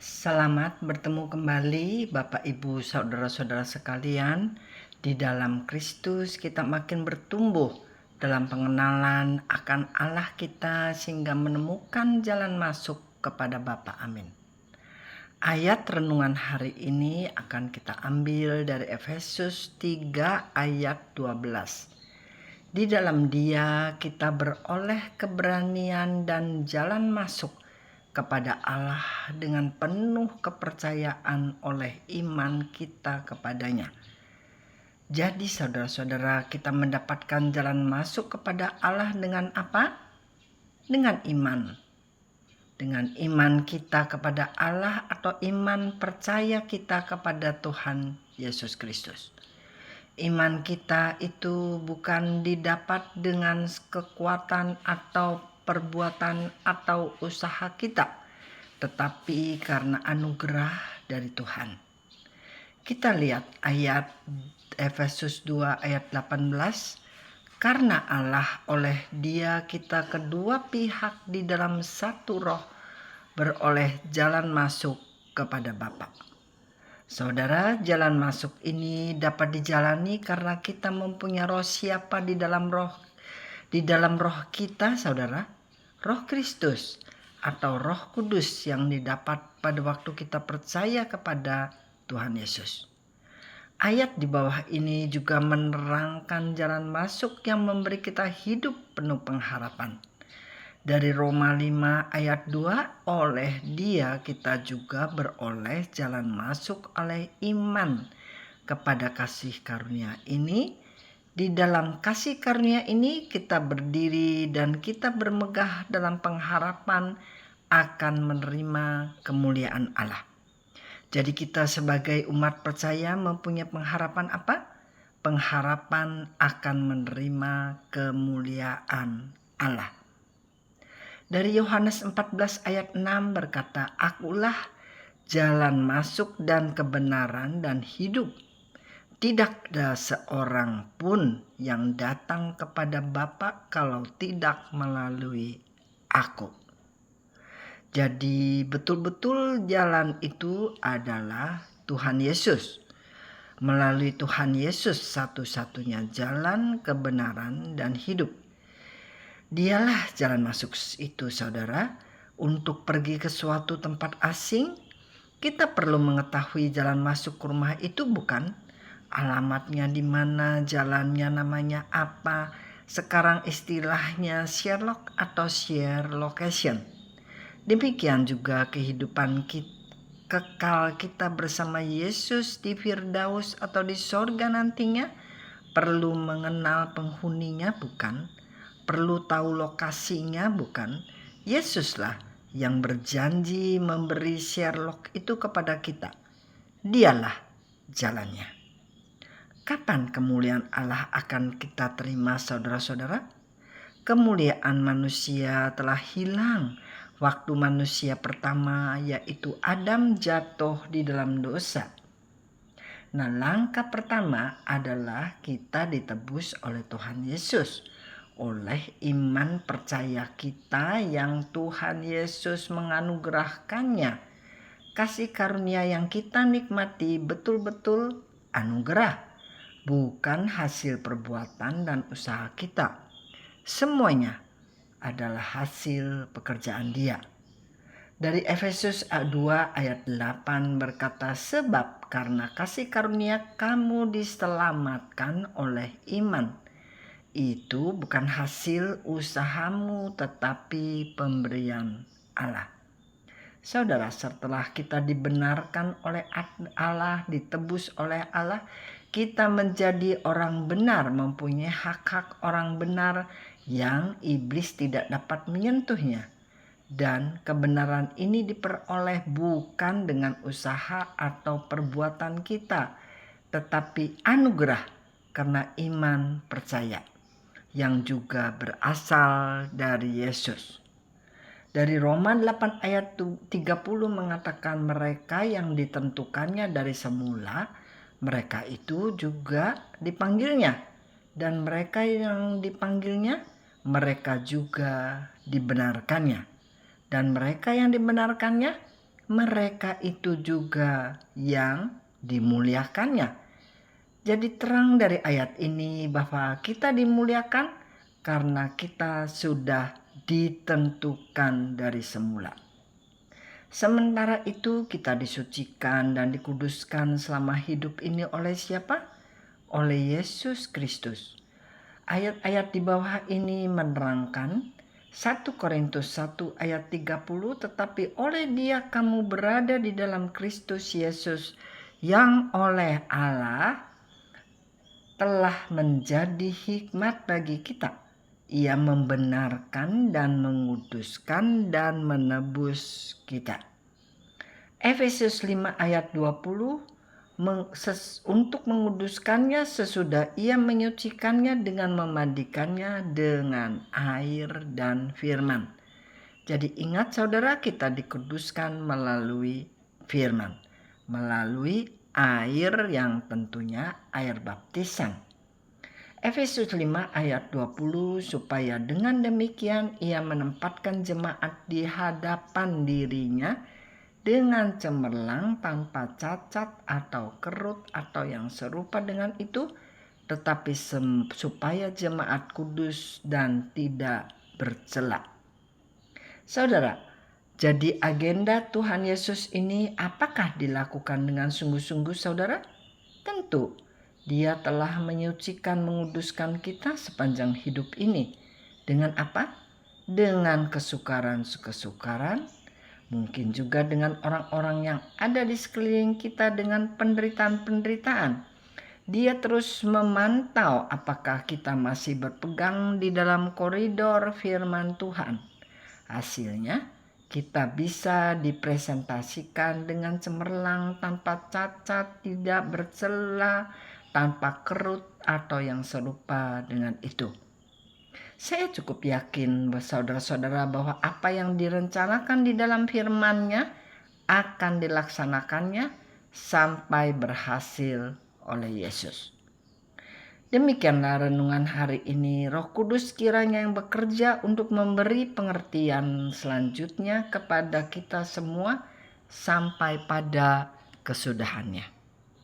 Selamat bertemu kembali Bapak Ibu saudara-saudara sekalian. Di dalam Kristus kita makin bertumbuh dalam pengenalan akan Allah kita sehingga menemukan jalan masuk kepada Bapa. Amin. Ayat renungan hari ini akan kita ambil dari Efesus 3 ayat 12. Di dalam Dia kita beroleh keberanian dan jalan masuk kepada Allah dengan penuh kepercayaan oleh iman kita kepadanya. Jadi saudara-saudara, kita mendapatkan jalan masuk kepada Allah dengan apa? Dengan iman. Dengan iman kita kepada Allah atau iman percaya kita kepada Tuhan Yesus Kristus. Iman kita itu bukan didapat dengan kekuatan atau perbuatan atau usaha kita, tetapi karena anugerah dari Tuhan. Kita lihat ayat Efesus 2 ayat 18. Karena Allah oleh Dia kita kedua pihak di dalam satu roh beroleh jalan masuk kepada Bapa. Saudara, jalan masuk ini dapat dijalani karena kita mempunyai roh. Siapa di dalam roh? Di dalam roh kita, saudara, Roh Kristus atau Roh Kudus yang didapat pada waktu kita percaya kepada Tuhan Yesus. Ayat di bawah ini juga menerangkan jalan masuk yang memberi kita hidup penuh pengharapan. Dari Roma 5 ayat 2, oleh Dia kita juga beroleh jalan masuk oleh iman kepada kasih karunia ini. Di dalam kasih karunia ini kita berdiri dan kita bermegah dalam pengharapan akan menerima kemuliaan Allah. Jadi kita sebagai umat percaya mempunyai pengharapan apa? Pengharapan akan menerima kemuliaan Allah. Dari Yohanes 14 ayat 6 berkata, Akulah jalan masuk dan kebenaran dan hidup. Tidak ada seorang pun yang datang kepada Bapa kalau tidak melalui aku. Jadi betul-betul jalan itu adalah Tuhan Yesus. Melalui Tuhan Yesus satu-satunya jalan kebenaran dan hidup. Dialah jalan masuk itu, saudara. Untuk pergi ke suatu tempat asing, kita perlu mengetahui jalan masuk ke rumah itu bukan? Alamatnya di mana, jalannya namanya apa. Sekarang istilahnya Sherlock atau share location. Demikian juga kehidupan kekal kita bersama Yesus di Firdaus atau di sorga nantinya. Perlu mengenal penghuninya bukan? Perlu tahu lokasinya bukan? Yesuslah yang berjanji memberi Sherlock itu kepada kita. Dialah jalannya. Kapan kemuliaan Allah akan kita terima, saudara-saudara? Kemuliaan manusia telah hilang waktu manusia pertama yaitu Adam jatuh di dalam dosa. Nah, langkah pertama adalah kita ditebus oleh Tuhan Yesus. Oleh iman percaya kita yang Tuhan Yesus menganugerahkannya. Kasih karunia yang kita nikmati betul-betul anugerah, bukan hasil perbuatan dan usaha kita. Semuanya adalah hasil pekerjaan Dia. Dari Efesus 2 ayat 8 berkata, sebab karena kasih karunia kamu diselamatkan oleh iman. Itu bukan hasil usahamu tetapi pemberian Allah. Saudara, setelah kita dibenarkan oleh Allah, ditebus oleh Allah, kita menjadi orang benar, mempunyai hak-hak orang benar yang iblis tidak dapat menyentuhnya. Dan kebenaran ini diperoleh bukan dengan usaha atau perbuatan kita, tetapi anugerah karena iman percaya yang juga berasal dari Yesus. Dari Roma 8 ayat 30 mengatakan mereka yang ditentukannya dari semula, mereka itu juga dipanggilnya. Dan mereka yang dipanggilnya, mereka juga dibenarkannya. Dan mereka yang dibenarkannya, mereka itu juga yang dimuliakannya. Jadi terang dari ayat ini bahwa kita dimuliakan karena kita sudah ditentukan dari semula. Sementara itu kita disucikan dan dikuduskan selama hidup ini oleh siapa? Oleh Yesus Kristus. Ayat-ayat di bawah ini menerangkan 1 Korintus 1 ayat 30, tetapi oleh Dia kamu berada di dalam Kristus Yesus yang oleh Allah telah menjadi hikmat bagi kita. Ia membenarkan dan menguduskan dan menebus kita. Efesus 5 ayat 20, untuk menguduskannya sesudah ia menyucikannya dengan memandikannya dengan air dan firman. Jadi ingat saudara, kita dikuduskan melalui firman, melalui air yang tentunya air baptisan. Efesus 5 ayat 20, supaya dengan demikian ia menempatkan jemaat di hadapan dirinya dengan cemerlang, tanpa cacat atau kerut atau yang serupa dengan itu, tetapi supaya jemaat kudus dan tidak bercela. Saudara, jadi agenda Tuhan Yesus ini apakah dilakukan dengan sungguh-sungguh, saudara? Tentu, Dia telah menyucikan, menguduskan kita sepanjang hidup ini. Dengan apa? Dengan kesukaran-kesukaran, mungkin juga dengan orang-orang yang ada di sekeliling kita dengan penderitaan-penderitaan. Dia terus memantau apakah kita masih berpegang di dalam koridor firman Tuhan. Hasilnya, kita bisa dipresentasikan dengan cemerlang, tanpa cacat, tidak bercela, tanpa kerut atau yang serupa dengan itu. Saya cukup yakin saudara-saudara bahwa apa yang direncanakan di dalam firman-Nya akan dilaksanakannya sampai berhasil oleh Yesus. Demikianlah renungan hari ini. Roh Kudus kiranya yang bekerja untuk memberi pengertian selanjutnya kepada kita semua sampai pada kesudahannya.